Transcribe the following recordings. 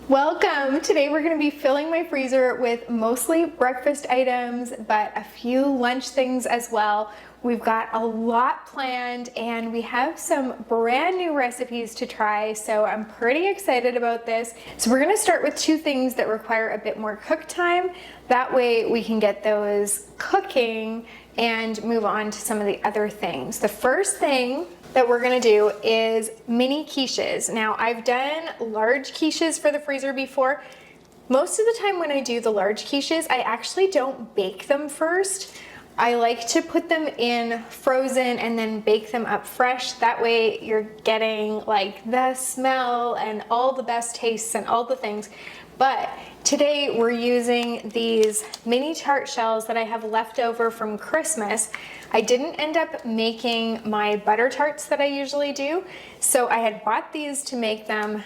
Welcome! Today we're going to be filling my freezer with mostly breakfast items, but a few lunch things as well. We've got a lot planned and we have some brand new recipes to try, so I'm pretty excited about this. So we're going to start with two things that require a bit more cook time. That way we can get those cooking and move on to some of the other things. The first thing that we're gonna do is mini quiches. Now, I've done large quiches for the freezer before. Most of the time when I do the large quiches, I actually don't bake them first. I like to put them in frozen and then bake them up fresh. That way you're getting like the smell and all the best tastes and all the things. But today we're using these mini tart shells that I have left over from Christmas. I didn't end up making my butter tarts that I usually do, so I had bought these to make them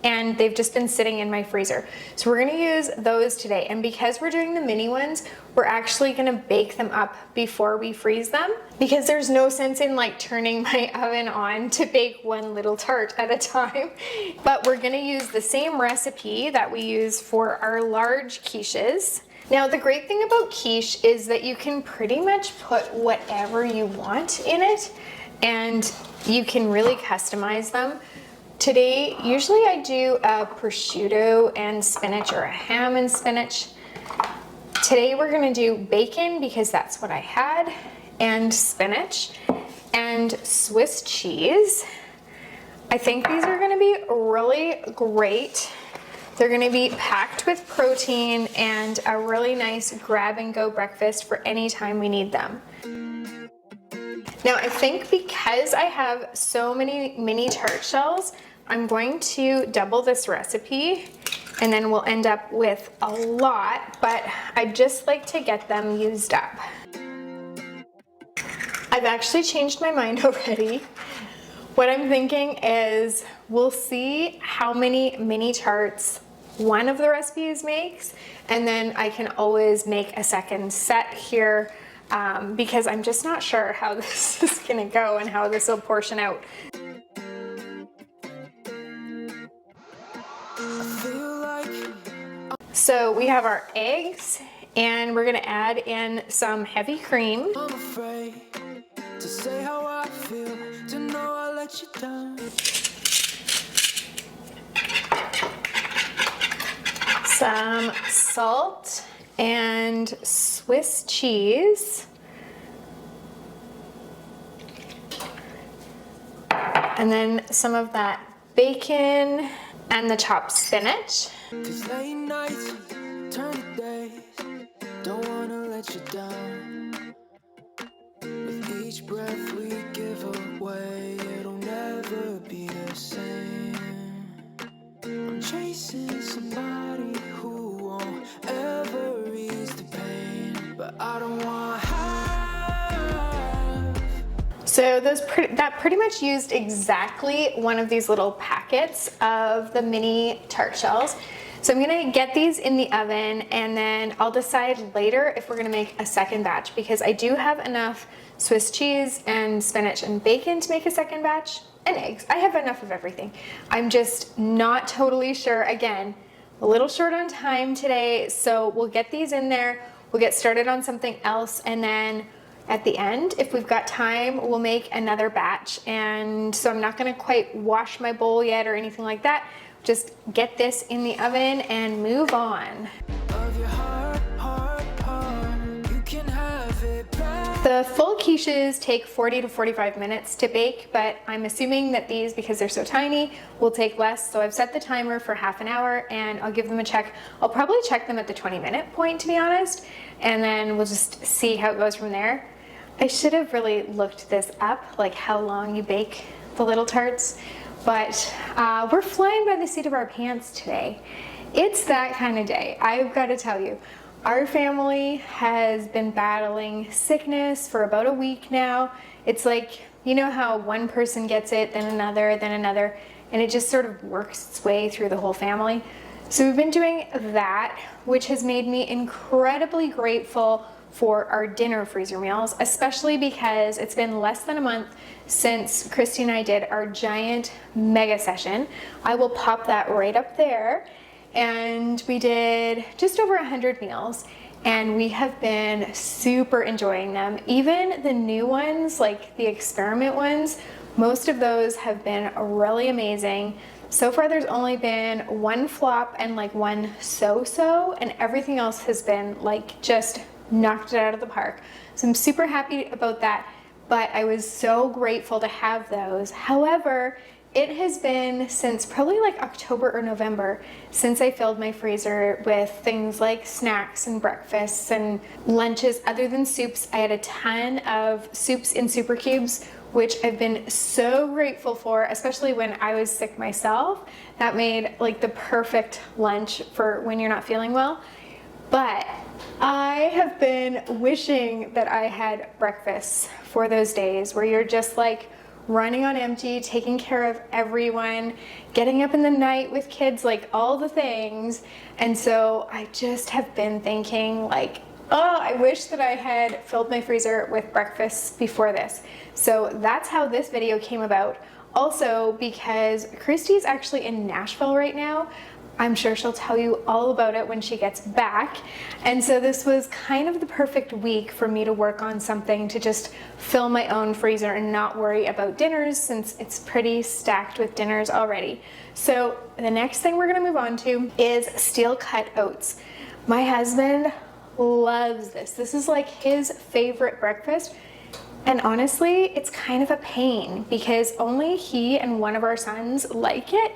and they've just been sitting in my freezer. So we're gonna use those today. And because we're doing the mini ones, we're actually gonna bake them up before we freeze them, because there's no sense in like turning my oven on to bake one little tart at a time. But we're gonna use the same recipe that we use for our large quiches. Now, the great thing about quiche is that you can pretty much put whatever you want in it and you can really customize them. Today, usually I do a prosciutto and spinach or a ham and spinach. Today we're gonna do bacon because that's what I had, and spinach and Swiss cheese. I think these are gonna be really great. They're gonna be packed with protein and a really nice grab and go breakfast for any time we need them. Now, I think because I have so many mini tart shells, I'm going to double this recipe and then we'll end up with a lot, but I just like to get them used up. I've actually changed my mind already. What I'm thinking is we'll see how many mini tarts one of the recipes makes, and then I can always make a second set here because I'm just not sure how this is gonna go and how this will portion out. So we have our eggs and we're gonna add in some heavy cream. I'm afraid to say how I feel, to know I let you down. Some salt and Swiss cheese. And then some of that bacon and the chopped spinach. Cause late nights turn to days, don't wanna let you down. With each breath we give away, it'll never be the same. I'm chasing somebody who won't ever ease the pain, but I don't want half. So that pretty much used exactly one of these little packets of the mini tart shells. So I'm gonna get these in the oven and then I'll decide later if we're gonna make a second batch, because I do have enough Swiss cheese and spinach and bacon to make a second batch, and eggs. I have enough of everything. I'm just not totally sure. Again, a little short on time today, so we'll get these in there, we'll get started on something else, and then at the end, if we've got time, we'll make another batch. And so I'm not gonna quite wash my bowl yet or anything like that. Just get this in the oven and move on. The full quiches take 40 to 45 minutes to bake, but I'm assuming that these, because they're so tiny, will take less. So I've set the timer for half an hour and I'll give them a check. I'll probably check them at the 20-minute point, to be honest, and then we'll just see how it goes from there. I should have really looked this up, like how long you bake the little tarts, but we're flying by the seat of our pants today. It's that kind of day. I've got to tell you, our family has been battling sickness for about a week now. It's like, you know how one person gets it, then another, and it just sort of works its way through the whole family. So we've been doing that, which has made me incredibly grateful for our dinner freezer meals, especially because it's been less than a month since Christy and I did our giant mega session. I will pop that right up there. and we did just over 100 meals, and we have been super enjoying them. Even the new ones, like the experiment ones, most of those have been really amazing. So far there's only been one flop and like one so-so, and everything else has been like just knocked it out of the park. So I'm super happy about that, but I was so grateful to have those. However, it has been since probably like October or November since I filled my freezer with things like snacks and breakfasts and lunches other than soups. I had a ton of soups in super cubes, which I've been so grateful for, especially when I was sick myself. That made like the perfect lunch for when you're not feeling well. But I have been wishing that I had breakfasts for those days where you're just like running on empty, taking care of everyone, getting up in the night with kids, like all the things. And so I just have been thinking like, oh, I wish that I had filled my freezer with breakfasts before this. So that's how this video came about. Also, because Christy's actually in Nashville right now, I'm sure she'll tell you all about it when she gets back. And so this was kind of the perfect week for me to work on something to just fill my own freezer and not worry about dinners, since it's pretty stacked with dinners already. So the next thing we're gonna move on to is steel cut oats. My husband loves this. This is like his favorite breakfast. And honestly, it's kind of a pain because only he and one of our sons like it.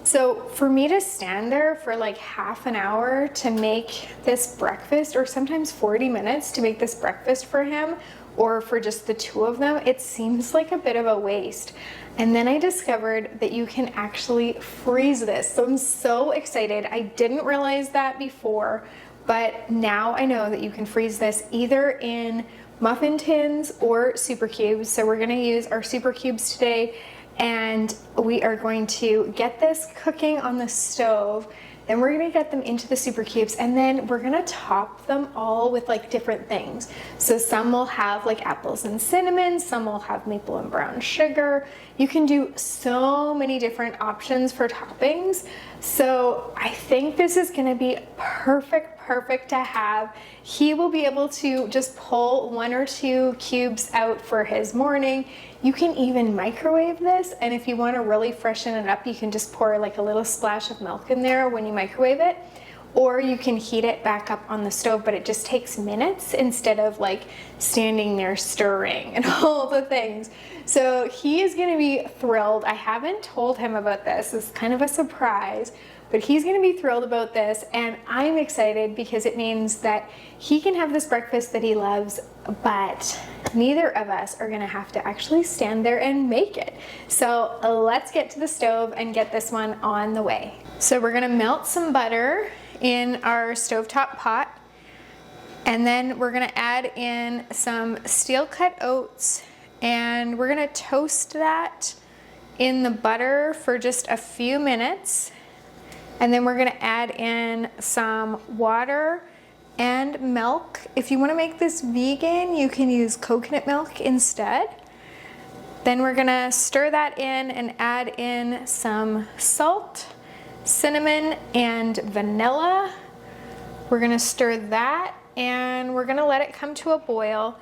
So for me to stand there for like half an hour to make this breakfast, or sometimes 40 minutes to make this breakfast for him, or for just the two of them, it seems like a bit of a waste. And then I discovered that you can actually freeze this. So I'm so excited. I didn't realize that before, but now I know that you can freeze this either in muffin tins or super cubes. So we're gonna use our super cubes today, and we are going to get this cooking on the stove. Then we're gonna get them into the super cubes, and then we're gonna top them all with like different things. So some will have like apples and cinnamon, some will have maple and brown sugar. You can do so many different options for toppings. So I think this is gonna be perfect to have. He will be able to just pull 1 or 2 cubes out for his morning. You can even microwave this, and if you want to really freshen it up, you can just pour like a little splash of milk in there when you microwave it, or you can heat it back up on the stove, but it just takes minutes instead of like standing there stirring and all the things. So he is going to be thrilled. I haven't told him about this. It's kind of a surprise, but he's going to be thrilled about this, and I'm excited because it means that he can have this breakfast that he loves, but neither of us are going to have to actually stand there and make it. So let's get to the stove and get this one on the way. So we're going to melt some butter in our stovetop pot, and then we're going to add in some steel cut oats, and we're going to toast that in the butter for just a few minutes. And then we're gonna add in some water and milk. If you wanna make this vegan, you can use coconut milk instead. Then we're gonna stir that in and add in some salt, cinnamon, and vanilla. We're gonna stir that, and we're gonna let it come to a boil.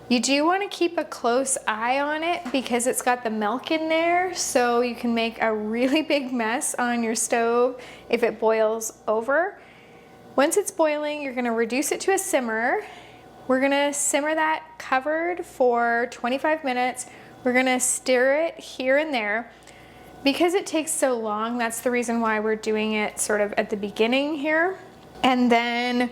You do want to keep a close eye on it because it's got the milk in there, so you can make a really big mess on your stove if it boils over. Once it's boiling, you're going to reduce it to a simmer. We're going to simmer that covered for 25 minutes. We're going to stir it here and there. Because it takes so long, that's the reason why we're doing it sort of at the beginning here. And then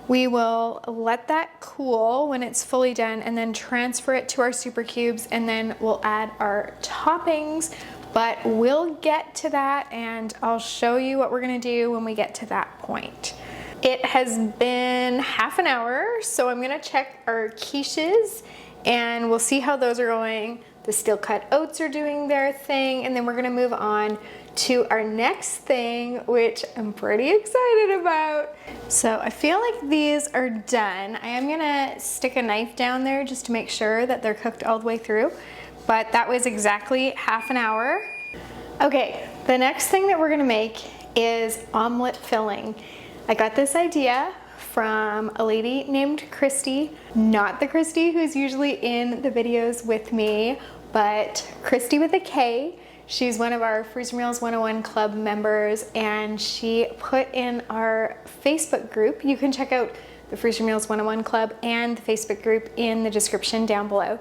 we will let that cool when it's fully done, and then transfer it to our super cubes, and then we'll add our toppings. But we'll get to that, and I'll show you what we're gonna do when we get to that point. It has been half an hour, so I'm gonna check our quiches, and we'll see how those are going. The steel cut oats are doing their thing, and then we're gonna move on to our next thing, which I'm pretty excited about. So I feel like these are done. I am gonna stick a knife down there just to make sure that they're cooked all the way through, but that was exactly half an hour. Okay, the next thing that we're gonna make is omelet filling. I got this idea from a lady named Christy, not the Christy who's usually in the videos with me, but Christy with a K. She's one of our Freezer Meals 101 Club members, and she put in our Facebook group. You can check out the Freezer Meals 101 Club and the Facebook group in the description down below.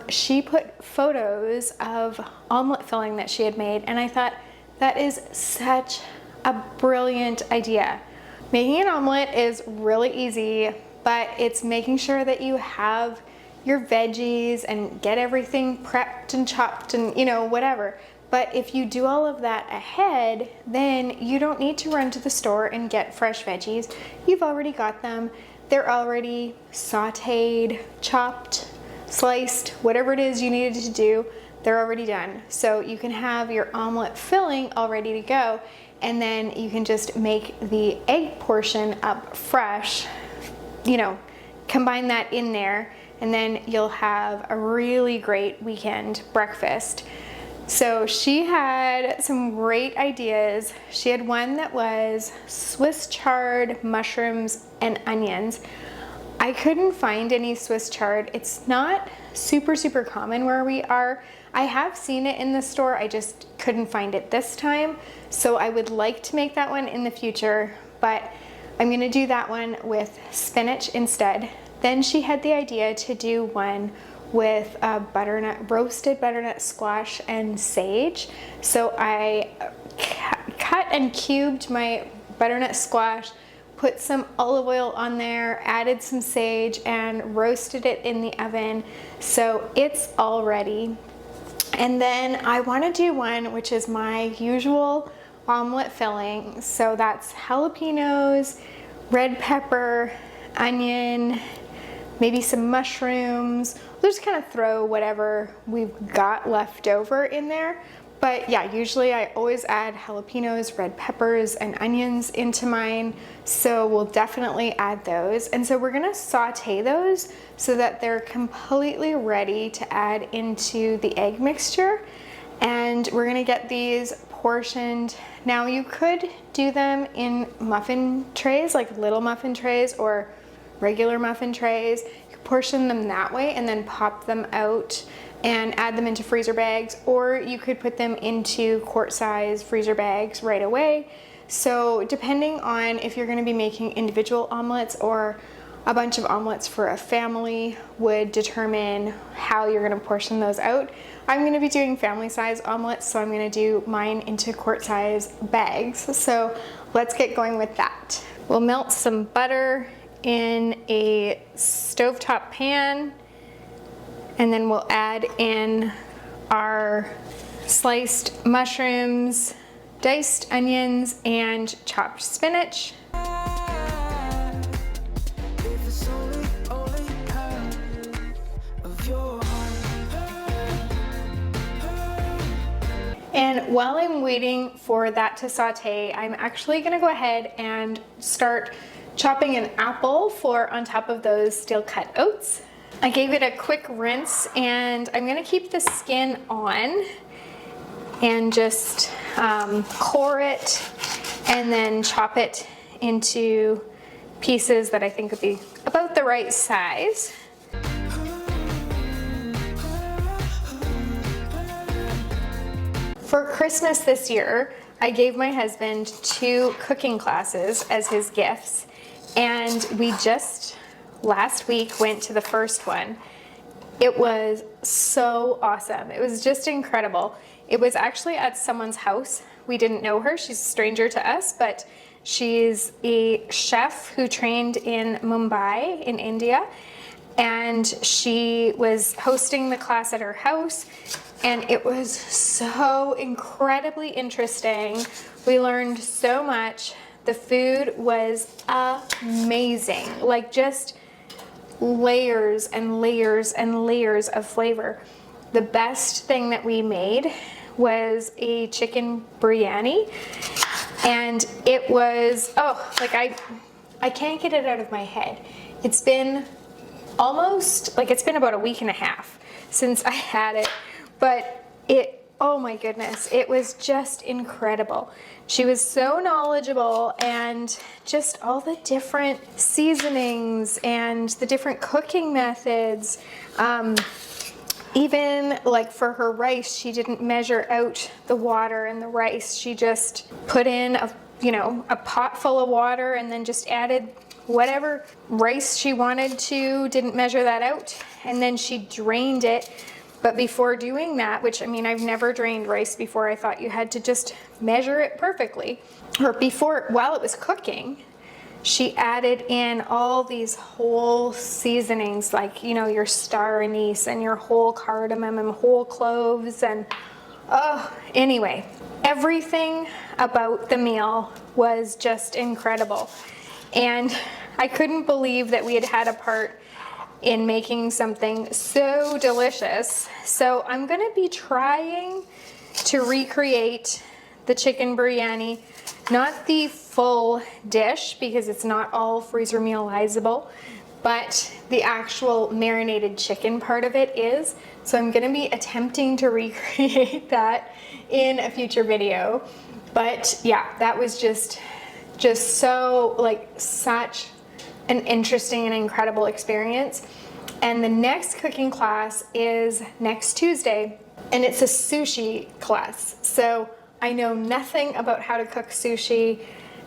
She put photos of omelet filling that she had made, and I thought that is such a brilliant idea. Making an omelet is really easy, but it's making sure that you have your veggies and get everything prepped and chopped and whatever. But if you do all of that ahead, then you don't need to run to the store and get fresh veggies. You've already got them. They're already sauteed, chopped, sliced, whatever it is you needed to do, they're already done. So you can have your omelet filling all ready to go, and then you can just make the egg portion up fresh, combine that in there, and then you'll have a really great weekend breakfast. So she had some great ideas. She had one that was Swiss chard, mushrooms, and onions. I couldn't find any Swiss chard. It's not super common where we are. I have seen it in the store, I just couldn't find it this time. So I would like to make that one in the future, but I'm gonna do that one with spinach instead. Then she had the idea to do one with roasted butternut squash and sage. So I cut and cubed my butternut squash, put some olive oil on there, added some sage, and roasted it in the oven. So it's all ready. And then I want to do one which is my usual omelet filling. So that's jalapenos, red pepper, onion, maybe some mushrooms. We'll just kind of throw whatever we've got left over in there. But yeah, usually I always add jalapenos, red peppers, and onions into mine. So we'll definitely add those. And so we're gonna saute those so that they're completely ready to add into the egg mixture. And we're gonna get these portioned. Now you could do them in muffin trays, like little muffin trays or regular muffin trays. You could portion them that way and then pop them out and add them into freezer bags, or you could put them into quart-size freezer bags right away. So depending on if you're going to be making individual omelets or a bunch of omelets for a family would determine how you're going to portion those out. I'm going to be doing family size omelets, so I'm going to do mine into quart-size bags. So let's get going with that. We'll melt some butter in a stovetop pan, and then we'll add in our sliced mushrooms, diced onions, and chopped spinach. And while I'm waiting for that to saute, I'm actually gonna go ahead and start chopping an apple for on top of those steel cut oats. I gave it a quick rinse, and I'm gonna keep the skin on and just core it and then chop it into pieces that I think would be about the right size. For Christmas this year, I gave my husband 2 cooking classes as his gifts, and we just last week went to the first one. It was so awesome. It was just incredible. It was actually at someone's house. We didn't know her. She's a stranger to us, but she's a chef who trained in Mumbai in India, and she was hosting the class at her house, and it was so incredibly interesting. We learned so much. The food was amazing, like just layers and layers and layers of flavor. The best thing that we made was a chicken biryani, and it was, I can't get it out of my head. It's been almost, it's been about a week and a half since I had it, but it oh my goodness, it was just incredible. She was so knowledgeable, and just all the different seasonings and the different cooking methods. Even like for her rice, she didn't measure out the water in the rice. She just put in a pot full of water and then just added whatever rice she wanted to, didn't measure that out, and then she drained it. But before doing that, which, I mean, I've never drained rice before, I thought you had to just measure it perfectly. Or while it was cooking, she added in all these whole seasonings, like, your star anise and your whole cardamom and whole cloves, and anyway, everything about the meal was just incredible. And I couldn't believe that we had a part in making something so delicious. So I'm gonna be trying to recreate the chicken biryani, not the full dish because it's not all freezer mealizable, but the actual marinated chicken part of it is. So I'm gonna be attempting to recreate that in a future video. But yeah, that was just so such an interesting and incredible experience. And the next cooking class is next Tuesday, and it's a sushi class. So I know nothing about how to cook sushi.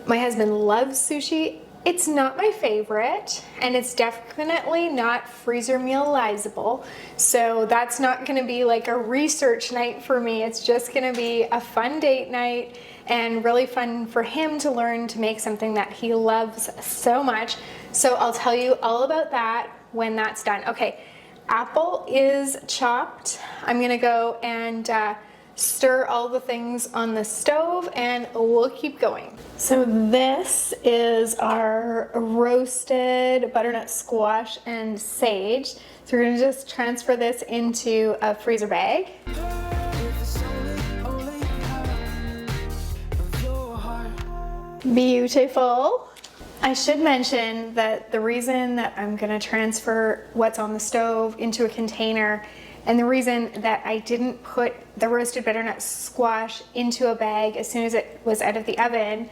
My husband loves sushi. It's not my favorite, and it's definitely not freezer mealizable. So that's not gonna be like a research night for me. It's just gonna be a fun date night and really fun for him to learn to make something that he loves so much. So I'll tell you all about that when that's done. Okay, apple is chopped. I'm gonna go and stir all the things on the stove, and we'll keep going. So this is our roasted butternut squash and sage. So we're gonna just transfer this into a freezer bag. Beautiful. I should mention that the reason that I'm gonna transfer what's on the stove into a container, and the reason that I didn't put the roasted butternut squash into a bag as soon as it was out of the oven,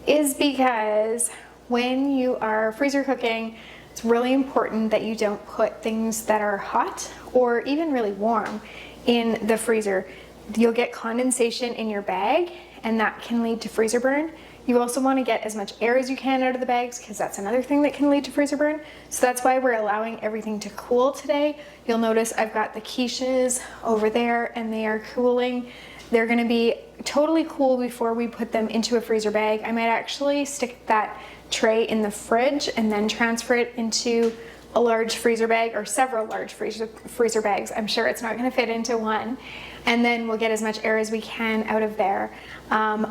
is because when you are freezer cooking, it's really important that you don't put things that are hot or even really warm in the freezer. You'll get condensation in your bag, and that can lead to freezer burn. You also want to get as much air as you can out of the bags, because that's another thing that can lead to freezer burn. So that's why we're allowing everything to cool today. You'll notice I've got the quiches over there, and they are cooling. They're going to be totally cool before we put them into a freezer bag. I might actually stick that tray in the fridge and then transfer it into a large freezer bag, or several large freezer bags. I'm sure it's not going to fit into one. And then we'll get as much air as we can out of there.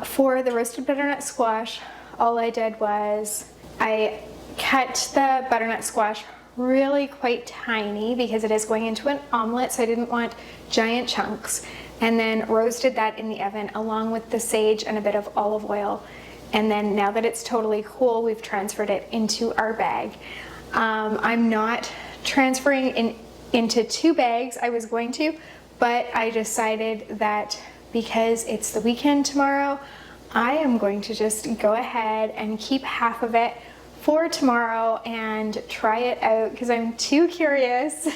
For the roasted butternut squash, all I did was I cut the butternut squash really quite tiny because it is going into an omelette, so I didn't want giant chunks, and then roasted that in the oven along with the sage and a bit of olive oil. And then now that it's totally cool, we've transferred it into our bag. I'm not transferring into 2 bags. I was going to, but I decided that because it's the weekend tomorrow, I am going to just go ahead and keep half of it for tomorrow and try it out because I'm too curious.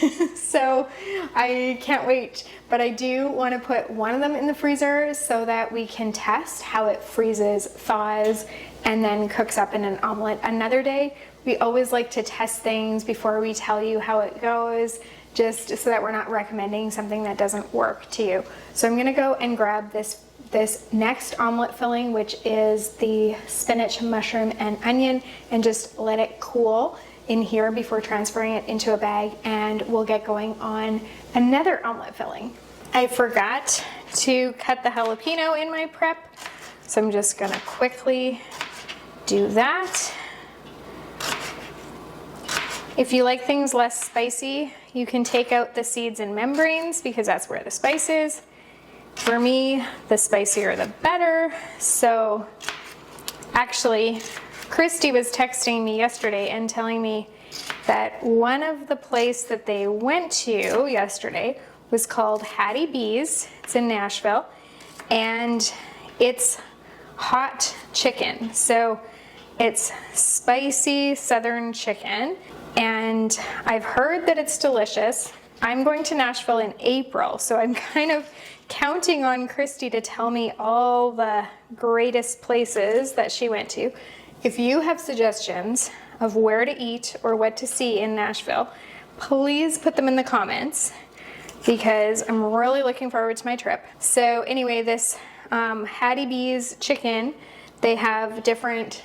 So I can't wait. But I do want to put one of them in the freezer so that we can test how it freezes, thaws, and then cooks up in an omelet another day. We always like to test things before we tell you how it goes, just so that we're not recommending something that doesn't work to you. So I'm gonna go and grab this next omelet filling, which is the spinach, mushroom, and onion, and just let it cool in here before transferring it into a bag, and we'll get going on another omelet filling. I forgot to cut the jalapeno in my prep, so I'm just gonna quickly do that. If you like things less spicy, you can take out the seeds and membranes because that's where the spice is. For me, the spicier the better. So actually, Christy was texting me yesterday and telling me that one of the places that they went to yesterday was called Hattie B's. It's in Nashville, and it's hot chicken. So it's spicy southern chicken, and I've heard that it's delicious. I'm going to Nashville in April, so I'm kind of counting on Christy to tell me all the greatest places that she went to. If you have suggestions of where to eat or what to see in Nashville, please put them in the comments, because I'm really looking forward to my trip. So anyway, this Hattie B's chicken, they have different,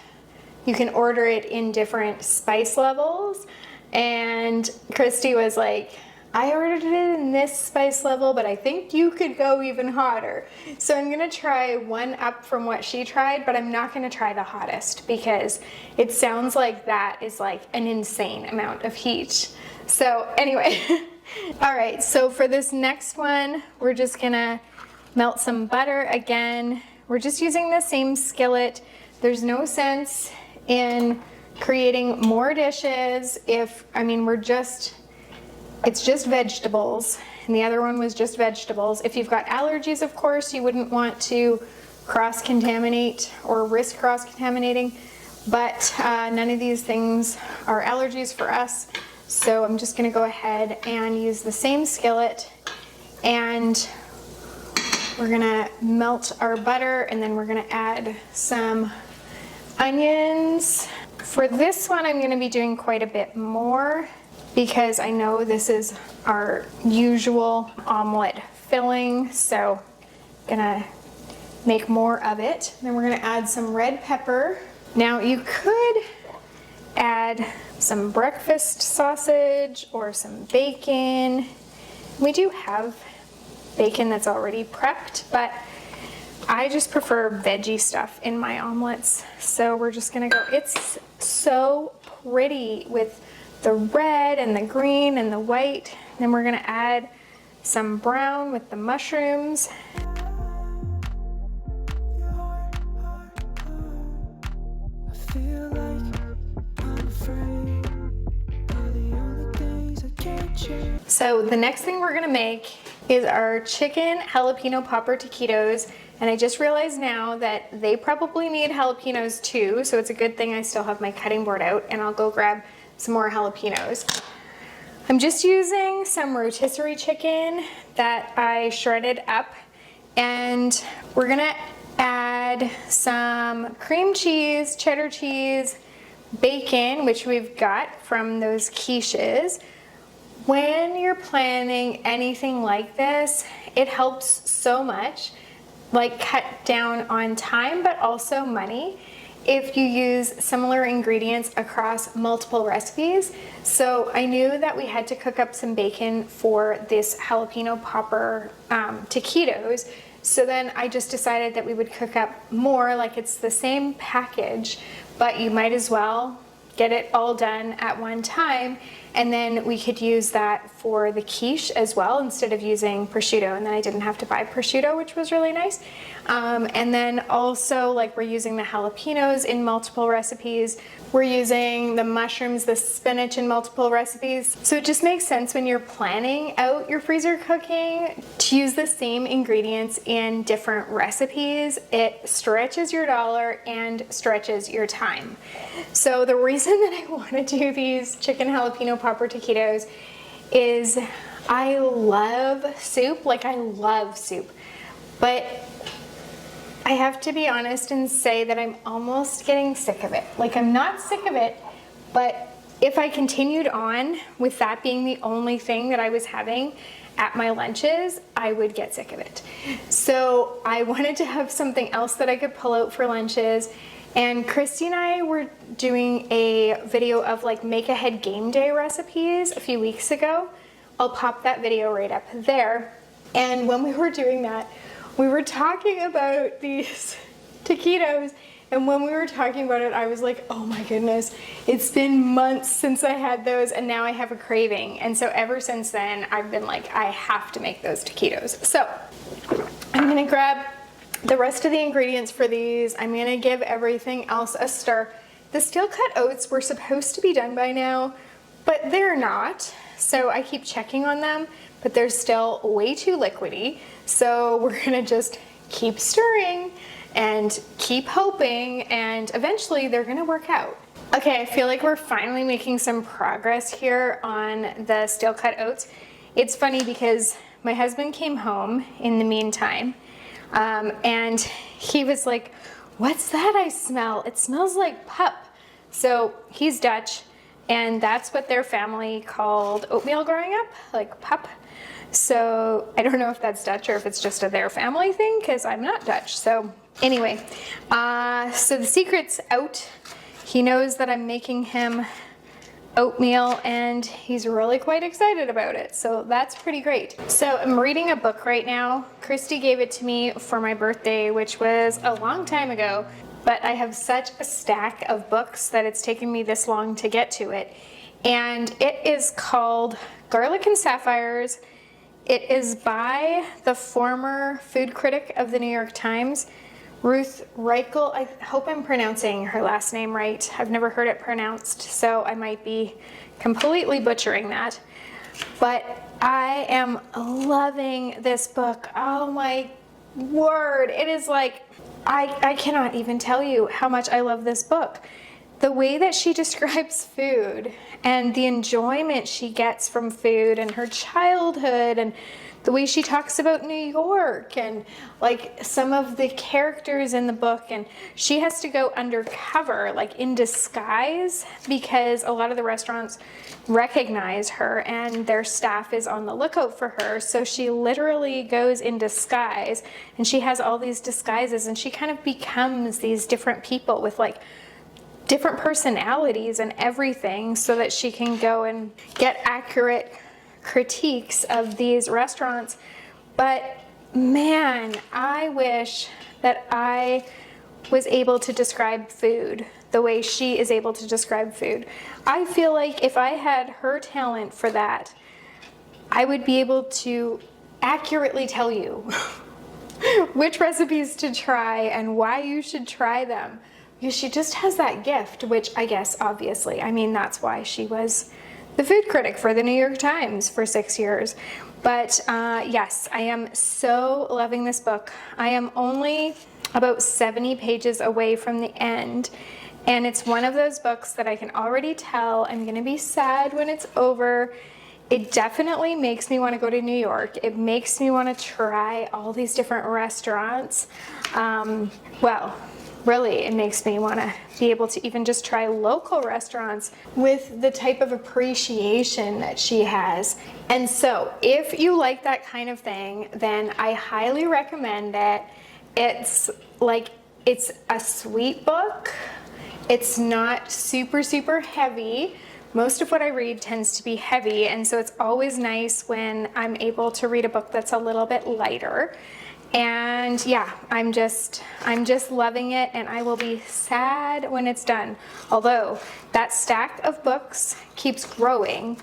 you can order it in different spice levels, and Christy was like, I ordered it in this spice level, but I think you could go even hotter. So I'm gonna try one up from what she tried, but I'm not gonna try the hottest, because it sounds like that is like an insane amount of heat. So anyway, all right, so for this next one, we're just gonna melt some butter again. We're just using the same skillet. There's no sense in creating more dishes if, I mean, it's just vegetables, and the other one was just vegetables. If you've got allergies, of course, you wouldn't want to cross-contaminate or risk cross-contaminating, but none of these things are allergies for us. So I'm just gonna go ahead and use the same skillet, and we're gonna melt our butter, and then we're gonna add some onions. For this one, I'm gonna be doing quite a bit more, because I know this is our usual omelette filling, so I'm gonna make more of it. Then we're gonna add some red pepper. Now you could add some breakfast sausage or some bacon. We do have bacon that's already prepped, but I just prefer veggie stuff in my omelets. So we're just gonna go, it's so pretty with the red and the green and the white. Then we're gonna add some brown with the mushrooms. So the next thing we're gonna make is our chicken jalapeno popper taquitos. And I just realized now that they probably need jalapenos too, so it's a good thing I still have my cutting board out, and I'll go grab some more jalapenos. I'm just using some rotisserie chicken that I shredded up, and we're gonna add some cream cheese, cheddar cheese, bacon, which we've got from those quiches. When you're planning anything like this, it helps so much, like cut down on time, but also money, if you use similar ingredients across multiple recipes. So I knew that we had to cook up some bacon for this jalapeno popper taquitos. So then I just decided that we would cook up more, like it's the same package, but you might as well get it all done at one time, and then we could use that for the quiche as well instead of using prosciutto, and then I didn't have to buy prosciutto, which was really nice. And then also, like, we're using the jalapenos in multiple recipes. We're using the mushrooms, the spinach in multiple recipes. So it just makes sense when you're planning out your freezer cooking to use the same ingredients in different recipes. It stretches your dollar and stretches your time. So the reason that I want to do these chicken jalapeno popper taquitos is I love soup, like I love soup, but I have to be honest and say that I'm almost getting sick of it. Like, I'm not sick of it, but if I continued on with that being the only thing that I was having at my lunches, I would get sick of it. So I wanted to have something else that I could pull out for lunches. And Christy and I were doing a video of like make ahead game day recipes a few weeks ago. I'll pop that video right up there. And when we were doing that, we were talking about these taquitos, and when we were talking about it, I was like, oh my goodness, it's been months since I had those, and now I have a craving. And so ever since then, I've been like, I have to make those taquitos. So I'm gonna grab the rest of the ingredients for these. I'm gonna give everything else a stir. The steel cut oats were supposed to be done by now, but they're not. So I keep checking on them, but they're still way too liquidy. So we're gonna just keep stirring and keep hoping, and eventually they're gonna work out. Okay, I feel like we're finally making some progress here on the steel cut oats. It's funny because my husband came home in the meantime, and he was like, "What's that I smell? It smells like pup." So he's Dutch, and that's what their family called oatmeal growing up, like pup. So I don't know if that's Dutch or if it's just a their family thing, because I'm not Dutch. So anyway, so the secret's out. He knows that I'm making him oatmeal, and he's really quite excited about it. So that's pretty great. So I'm reading a book right now. Christy gave it to me for my birthday, which was a long time ago, but I have such a stack of books that it's taken me this long to get to it. And it is called Garlic and Sapphires. It is by the former food critic of the New York Times, Ruth Reichel. I hope I'm pronouncing her last name right. I've never heard it pronounced, so I might be completely butchering that. But I am loving this book. Oh my word. It is like, I cannot even tell you how much I love this book. The way that she describes food and the enjoyment she gets from food and her childhood, and the way she talks about New York and like some of the characters in the book, and she has to go undercover, like in disguise, because a lot of the restaurants recognize her and their staff is on the lookout for her. So she literally goes in disguise, and she has all these disguises, and she kind of becomes these different people with like different personalities and everything, so that she can go and get accurate critiques of these restaurants. But man, I wish that I was able to describe food the way she is able to describe food. I feel like if I had her talent for that, I would be able to accurately tell you which recipes to try and why you should try them. Because she just has that gift, which I guess, obviously, I mean, that's why she was the food critic for the New York Times for 6 years. But yes, I am so loving this book. I am only about 70 pages away from the end, and it's one of those books that I can already tell I'm gonna be sad when it's over. It definitely makes me want to go to New York. It makes me want to try all these different restaurants. Well, really, it makes me want to be able to even just try local restaurants with the type of appreciation that she has. And so if you like that kind of thing, then I highly recommend it. It's a sweet book. It's not super, super heavy. Most of what I read tends to be heavy, and so it's always nice when I'm able to read a book that's a little bit lighter. And yeah, I'm just loving it, and I will be sad when it's done. Although that stack of books keeps growing.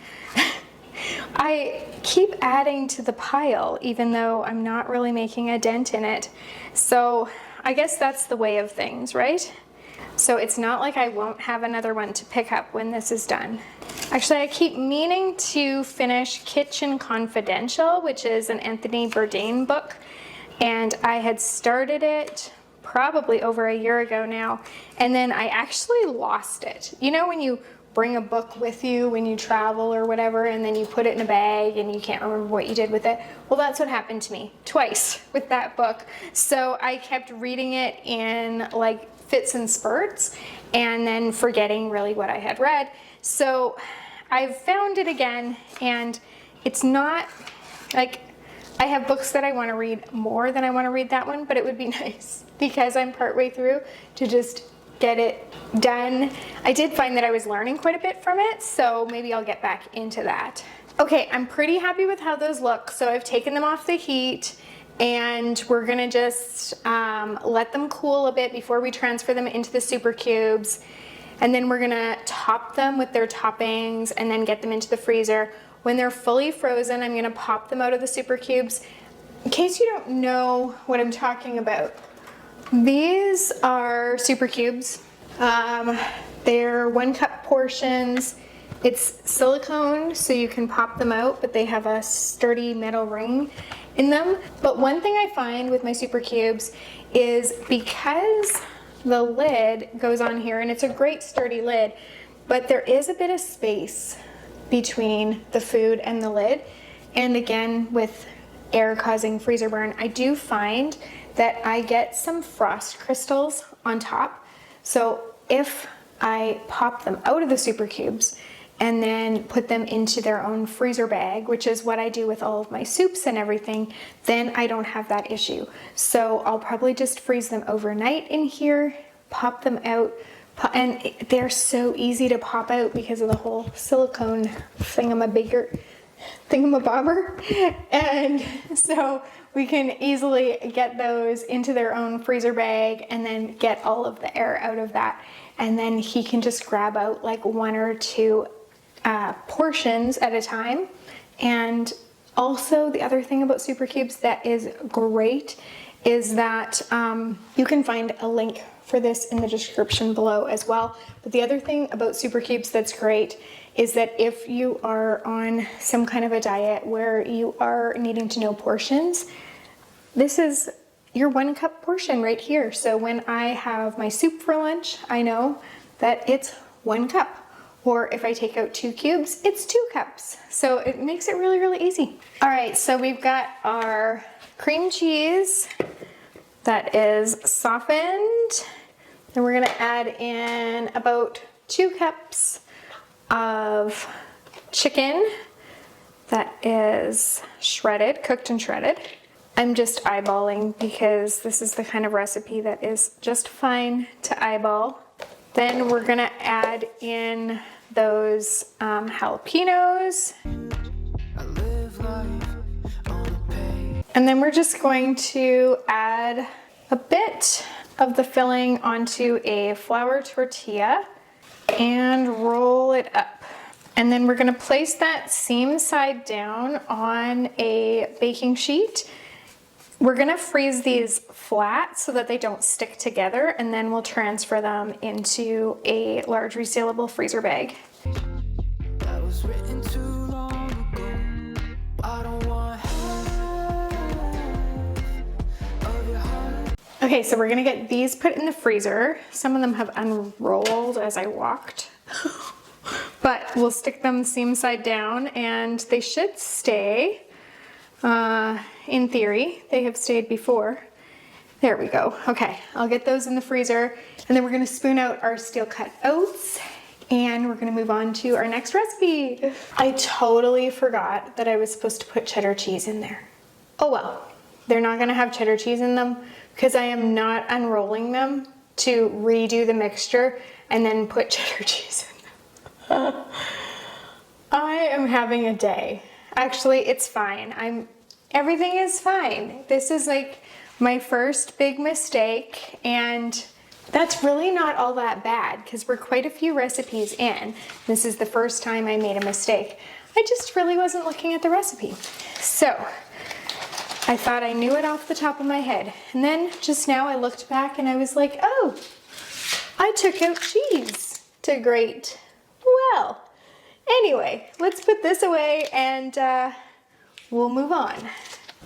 I keep adding to the pile, even though I'm not really making a dent in it. So I guess that's the way of things, right? So it's not like I won't have another one to pick up when this is done. Actually, I keep meaning to finish Kitchen Confidential, which is an Anthony Bourdain book. And I had started it probably over a year ago now, and then I actually lost it. You know when you bring a book with you when you travel or whatever, and then you put it in a bag and you can't remember what you did with it? Well, that's what happened to me twice with that book. So I kept reading it in like fits and spurts, and then forgetting really what I had read. So I've found it again, and it's not like, I have books that I want to read more than I want to read that one, but it would be nice because I'm partway through to just get it done. I did find that I was learning quite a bit from it, so maybe I'll get back into that. Okay, I'm pretty happy with how those look. So I've taken them off the heat, and we're gonna just let them cool a bit before we transfer them into the super cubes. And then we're gonna top them with their toppings and then get them into the freezer. When they're fully frozen, I'm gonna pop them out of the super cubes. In case you don't know what I'm talking about, these are super cubes. They're 1 cup portions, It's silicone, so you can pop them out, but they have a sturdy metal ring in them. But one thing I find with my super cubes is because the lid goes on here, and it's a great sturdy lid, but there is a bit of space between the food and the lid. And again, with air causing freezer burn, I do find that I get some frost crystals on top. So if I pop them out of the super cubes and then put them into their own freezer bag, which is what I do with all of my soups and everything, then I don't have that issue. So I'll probably just freeze them overnight in here, pop them out, and they're so easy to pop out because of the whole silicone thingamabobber. And so we can easily get those into their own freezer bag and then get all of the air out of that. And then he can just grab out like 1 or 2 portions at a time. And also the other thing about super cubes that is great is that you can find a link for this in the description below as well. But the other thing about super cubes that's great is that if you are on some kind of a diet where you are needing to know portions, this is your 1 cup portion right here. So when I have my soup for lunch, I know that it's 1 cup. Or if I take out 2 cubes, it's 2 cups. So it makes it really, really easy. All right, so we've got our cream cheese that is softened. Then we're gonna add in about 2 cups of chicken that is shredded, cooked and shredded. I'm just eyeballing because this is the kind of recipe that is just fine to eyeball. Then we're gonna add in those jalapenos. And then we're just going to add a bit of the filling onto a flour tortilla and roll it up. And then we're gonna place that seam side down on a baking sheet. We're gonna freeze these flat so that they don't stick together, and then we'll transfer them into a large resealable freezer bag. That was written too long ago. I don't want of your heart. Okay, so we're gonna get these put in the freezer. Some of them have unrolled as I walked. But we'll stick them seam side down and they should stay. In theory, they have stayed before. There we go. Okay, I'll get those in the freezer and then we're gonna spoon out our steel cut oats and we're gonna move on to our next recipe. I totally forgot that I was supposed to put cheddar cheese in there. Oh well, they're not gonna have cheddar cheese in them because I am not unrolling them to redo the mixture and then put cheddar cheese in them. I am having a day. Actually, it's fine. Everything is fine. This is like my first big mistake, and that's really not all that bad because we're quite a few recipes in. This is the first time I made a mistake. I just really wasn't looking at the recipe. So I thought I knew it off the top of my head. And then just now I looked back and I was like, oh, I took out cheese to grate. Well, anyway, let's put this away and we'll move on.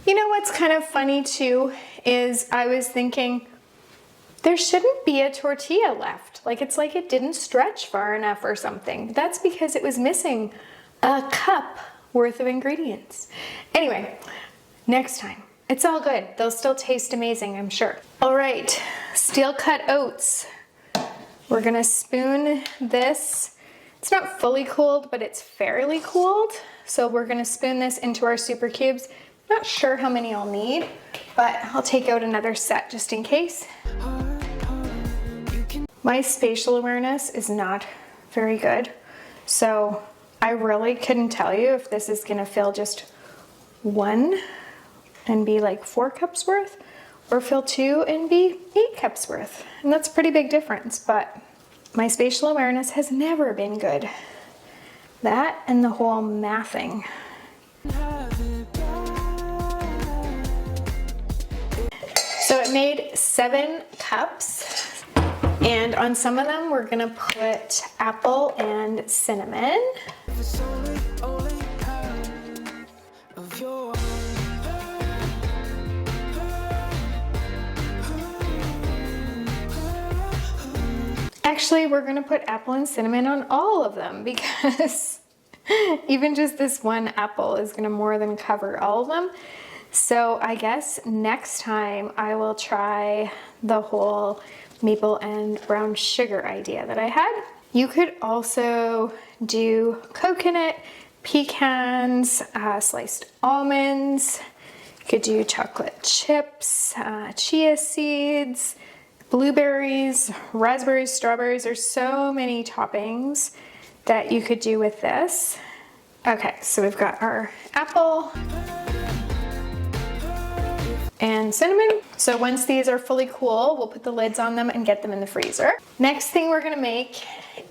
You know what's kind of funny too is I was thinking there shouldn't be a tortilla left. Like it's like it didn't stretch far enough or something. That's because it was missing a cup worth of ingredients. Anyway, next time. It's all good. They'll still taste amazing, I'm sure. All right, steel cut oats. We're gonna spoon this. It's not fully cooled, but it's fairly cooled. So we're gonna spoon this into our super cubes. Not sure how many I'll need, but I'll take out another set just in case. My spatial awareness is not very good, so I really couldn't tell you if this is gonna fill just 1 and be like 4 cups worth, or fill 2 and be 8 cups worth. And that's a pretty big difference, but my spatial awareness has never been good. That and the whole mathing. So it made 7 cups And on some of them, we're gonna put apple and cinnamon. Actually, we're gonna put apple and cinnamon on all of them because even just this one apple is gonna more than cover all of them. So I guess next time I will try the whole maple and brown sugar idea that I had. You could also do coconut, pecans, sliced almonds. You could do chocolate chips, chia seeds, blueberries, raspberries, strawberries. There's so many toppings that you could do with this. Okay, so we've got our apple and cinnamon. So once these are fully cool, we'll put the lids on them and get them in the freezer. Next thing we're gonna make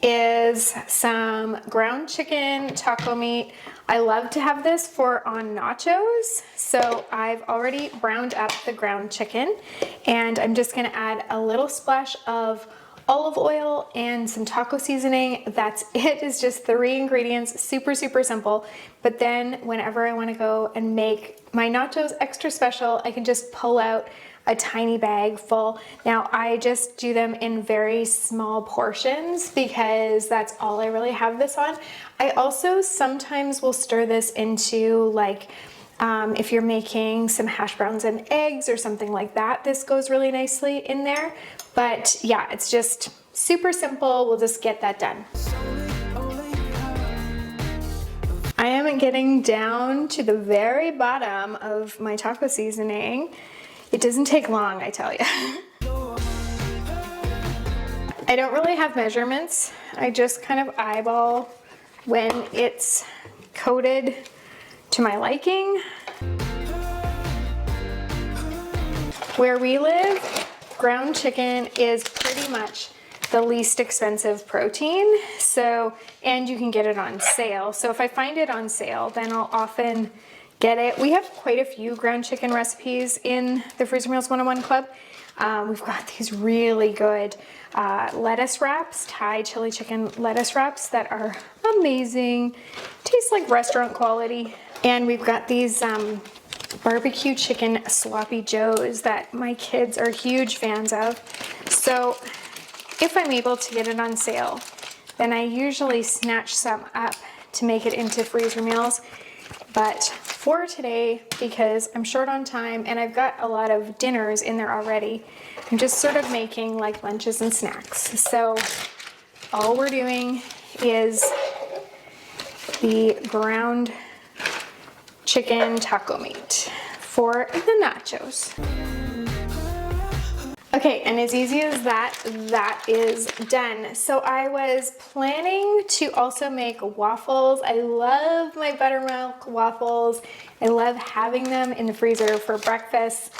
is some ground chicken taco meat. I love to have this for on nachos. So I've already browned up the ground chicken and I'm just gonna add a little splash of olive oil and some taco seasoning. That's it. It's just 3 ingredients, super, super simple. But then whenever I wanna go and make my nachos extra special, I can just pull out a tiny bag full. Now I just do them in very small portions because that's all I really have this on. I also sometimes will stir this into like, if you're making some hash browns and eggs or something like that, this goes really nicely in there. But yeah, it's just super simple. We'll just get that done. I am getting down to the very bottom of my taco seasoning. It doesn't take long, I tell you. I don't really have measurements. I just kind of eyeball when it's coated to my liking. Where we live, ground chicken is pretty much the least expensive protein. So, and you can get it on sale. So if I find it on sale, then I'll often get it. We have quite a few ground chicken recipes in the Freezer Meals 101 Club. We've got these really good lettuce wraps, Thai chili chicken lettuce wraps that are amazing. Taste like restaurant quality. And we've got these barbecue chicken sloppy joes that my kids are huge fans of. So if I'm able to get it on sale, then I usually snatch some up to make it into freezer meals. But for today, because I'm short on time and I've got a lot of dinners in there already, I'm just sort of making like lunches and snacks. So all we're doing is the ground chicken taco meat for the nachos. Okay, and as easy as that, that is done. So I was planning to also make waffles. I love my buttermilk waffles. I love having them in the freezer for breakfast,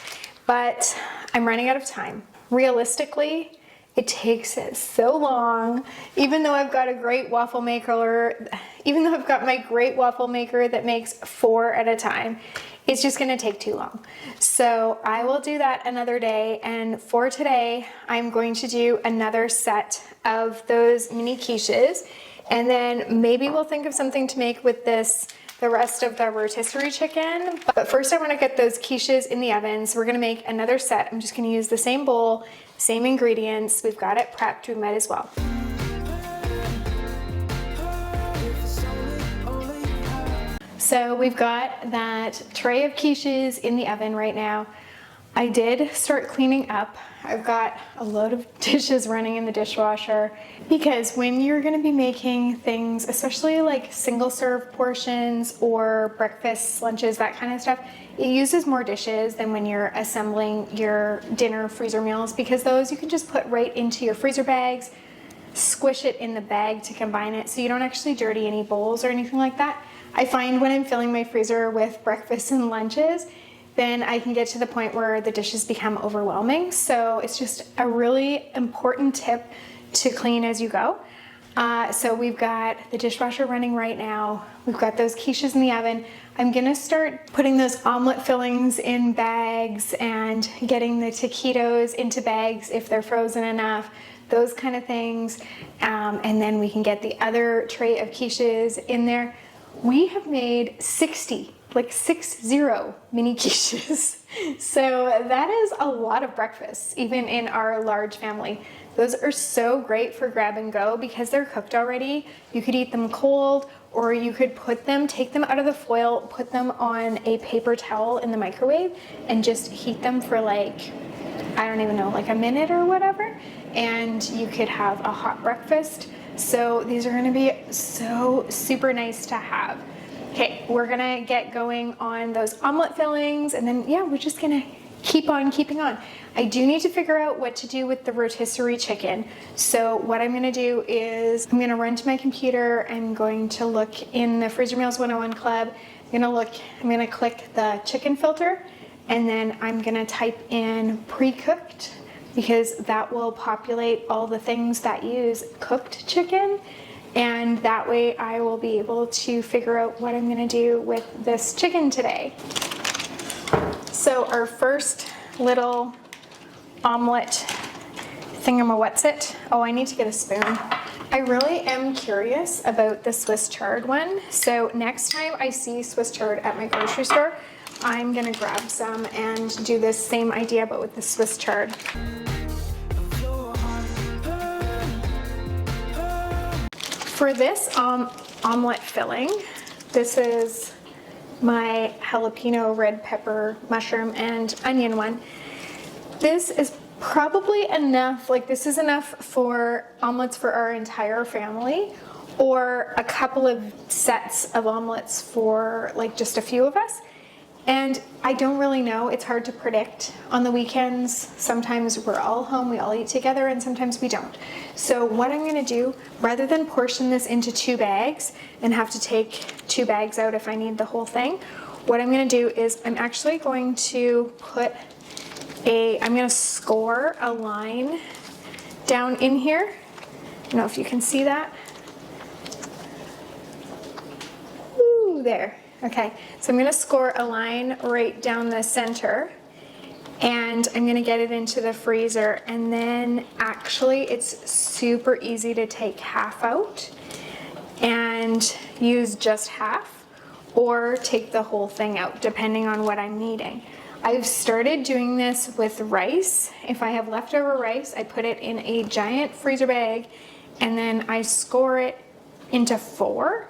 but I'm running out of time. Realistically, it takes so long. Even though I've got a great waffle maker, even though I've got my great waffle maker that makes 4 at a time, it's just gonna take too long. So I will do that another day. And for today, I'm going to do another set of those mini quiches. And then maybe we'll think of something to make with this, the rest of the rotisserie chicken. But first I wanna get those quiches in the oven. So we're gonna make another set. I'm just gonna use the same bowl, same ingredients. We've got it prepped, we might as well. So we've got that tray of quiches in the oven right now. I did start cleaning up. I've got a load of dishes running in the dishwasher because when you're gonna be making things, especially like single serve portions or breakfasts, lunches, that kind of stuff, it uses more dishes than when you're assembling your dinner freezer meals because those you can just put right into your freezer bags, squish it in the bag to combine it so you don't actually dirty any bowls or anything like that. I find when I'm filling my freezer with breakfasts and lunches, then I can get to the point where the dishes become overwhelming. So it's just a really important tip to clean as you go. So we've got the dishwasher running right now. We've got those quiches in the oven. I'm gonna start putting those omelette fillings in bags and getting the taquitos into bags if they're frozen enough. those kind of things. And then we can get the other tray of quiches in there. We have made 60, like 60 mini quiches. So that is a lot of breakfasts, even in our large family. Those are so great for grab and go because they're cooked already. You could eat them cold, or you could take them out of the foil, put them on a paper towel in the microwave and just heat them for like, I don't even know, like a minute or whatever. And you could have a hot breakfast. So these are gonna be so super nice to have. Okay, we're gonna get going on those omelet fillings, and then yeah, we're just gonna keep on keeping on. I do need to figure out what to do with the rotisserie chicken. So what I'm gonna do is I'm gonna run to my computer. I'm going to look in the Freezer Meals 101 Club. I'm gonna click the chicken filter, and then I'm gonna type in pre-cooked, because that will populate all the things that use cooked chicken. And that way I will be able to figure out what I'm gonna do with this chicken today. So our first little omelet thingamawhatsit. Oh, I need to get a spoon. I really am curious about the Swiss chard one. So next time I see Swiss chard at my grocery store, I'm gonna grab some and do this same idea, but with the Swiss chard. For this omelette filling, this is my jalapeno, red pepper, mushroom, and onion one. This is probably enough, like this is enough for omelets for our entire family, or a couple of sets of omelets for like just a few of us. And I don't really know, it's hard to predict. On the weekends, sometimes we're all home, we all eat together, and sometimes we don't. So what I'm gonna do, rather than portion this into 2 bags and have to take 2 bags out if I need the whole thing, what I'm gonna do is I'm actually going to I'm gonna score a line down in here. I don't know if you can see that. Ooh, there. Okay, so I'm gonna score a line right down the center, and I'm gonna get it into the freezer, and then actually it's super easy to take half out and use just half, or take the whole thing out depending on what I'm needing. I've started doing this with rice. If I have leftover rice, I put it in a giant freezer bag, and then I score it into 4.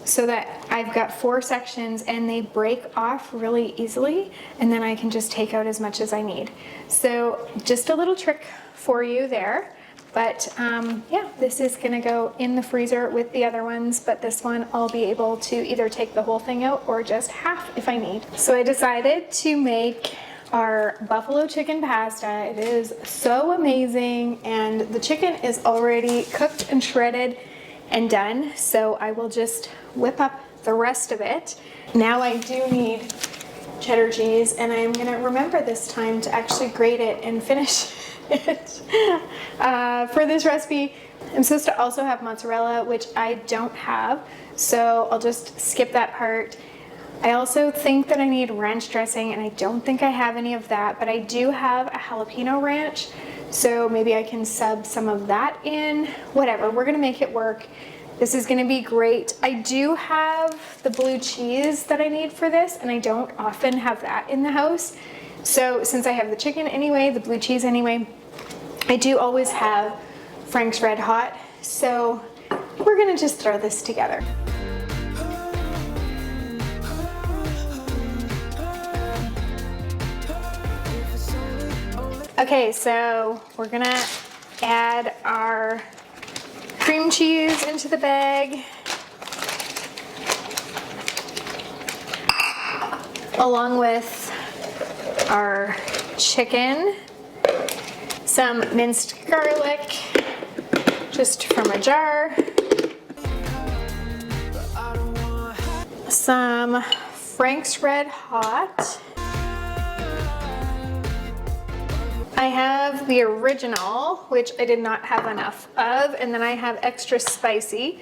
So that I've got 4 sections, and they break off really easily, and then I can just take out as much as I need. So just a little trick for you there. But yeah, this is gonna go in the freezer with the other ones, but this one I'll be able to either take the whole thing out or just half if I need. So I decided to make our buffalo chicken pasta. It is so amazing, and the chicken is already cooked and shredded and done, so I will just whip up the rest of it. Now I do need cheddar cheese, and I'm gonna remember this time to actually grate it and finish it. For this recipe, I'm supposed to also have mozzarella, which I don't have, so I'll just skip that part. I also think that I need ranch dressing, and I don't think I have any of that, but I do have a jalapeno ranch, so maybe I can sub some of that in. Whatever, we're gonna make it work. This is gonna be great. I do have the blue cheese that I need for this, and I don't often have that in the house. So since I have the chicken anyway, the blue cheese anyway, I do always have Frank's Red Hot. So we're gonna just throw this together. Okay, so we're gonna add our cream cheese into the bag, along with our chicken, some minced garlic, just from a jar, some Frank's Red Hot. I have the original, which I did not have enough of, and then I have extra spicy,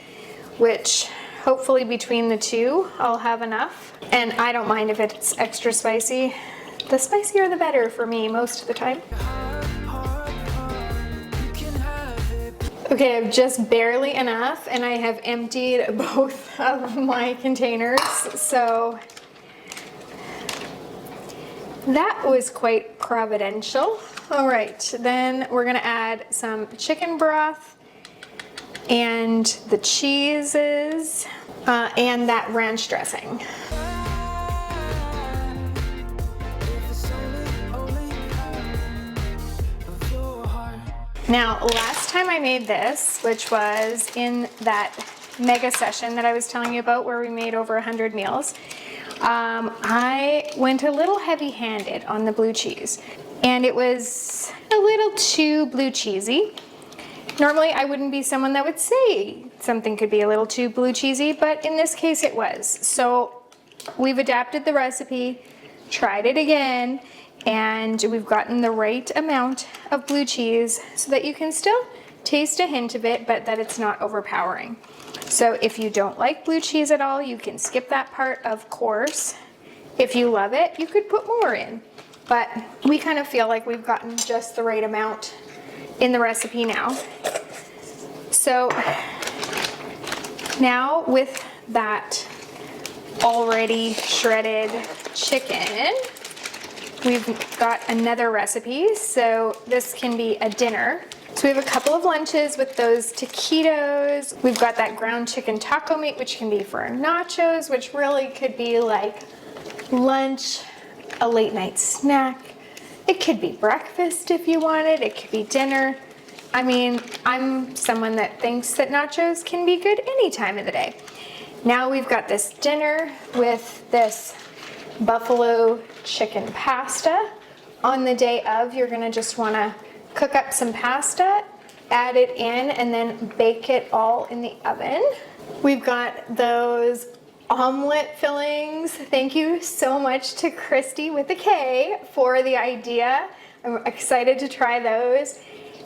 which hopefully between the two I'll have enough. And I don't mind if it's extra spicy. The spicier the better for me most of the time. Okay, I've just barely enough, and I have emptied both of my containers, so that was quite providential. All right, then we're gonna add some chicken broth and the cheeses and that ranch dressing. Now, last time I made this, which was in that mega session that I was telling you about where we made over 100 meals, I went a little heavy-handed on the blue cheese, and it was a little too blue cheesy. Normally, I wouldn't be someone that would say something could be a little too blue cheesy, but in this case it was. So we've adapted the recipe, tried it again, and we've gotten the right amount of blue cheese so that you can still taste a hint of it, but that it's not overpowering. So if you don't like blue cheese at all, you can skip that part, of course. If you love it, you could put more in. But we kind of feel like we've gotten just the right amount in the recipe now. So now with that already shredded chicken, we've got another recipe, so this can be a dinner. So we have a couple of lunches with those taquitos. We've got that ground chicken taco meat, which can be for nachos, which really could be like lunch, a late night snack. It could be breakfast if you wanted. It could be dinner. I mean, I'm someone that thinks that nachos can be good any time of the day. Now we've got this dinner with this buffalo chicken pasta. On the day of, you're gonna just wanna cook up some pasta, add it in, and then bake it all in the oven. We've got those omelette fillings. Thank you so much to Christy with a K for the idea. I'm excited to try those.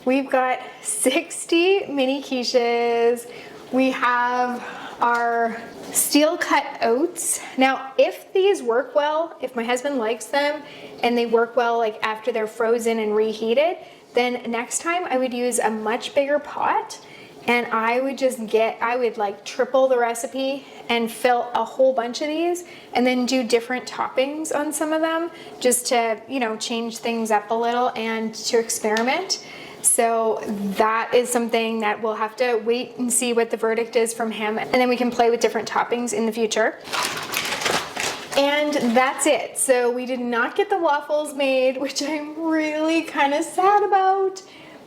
We've got 60 mini quiches. We have our steel cut oats. Now, if these work well, if my husband likes them and they work well like after they're frozen and reheated, then next time I would use a much bigger pot, and I would like triple the recipe and fill a whole bunch of these and then do different toppings on some of them just to, you know, change things up a little and to experiment. So that is something that we'll have to wait and see what the verdict is from him, and then we can play with different toppings in the future. And that's it. So we did not get the waffles made, which I'm really kind of sad about,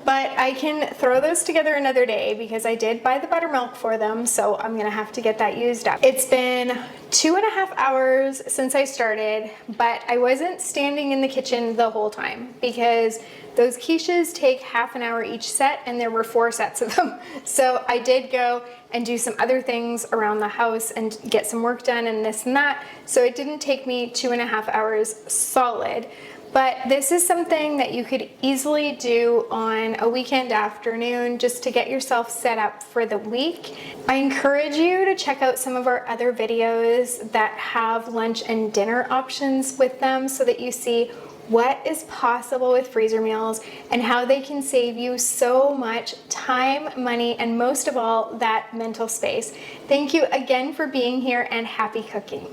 but I can throw those together another day because I did buy the buttermilk for them, so I'm gonna have to get that used up. It's been 2.5 hours since I started, but I wasn't standing in the kitchen the whole time because those quiches take half an hour each set, and there were 4 sets of them. So I did go and do some other things around the house and get some work done and this and that. So it didn't take me 2.5 hours solid. But this is something that you could easily do on a weekend afternoon just to get yourself set up for the week. I encourage you to check out some of our other videos that have lunch and dinner options with them so that you see what is possible with freezer meals and how they can save you so much time, money, and most of all, that mental space. Thank you again for being here, and happy cooking.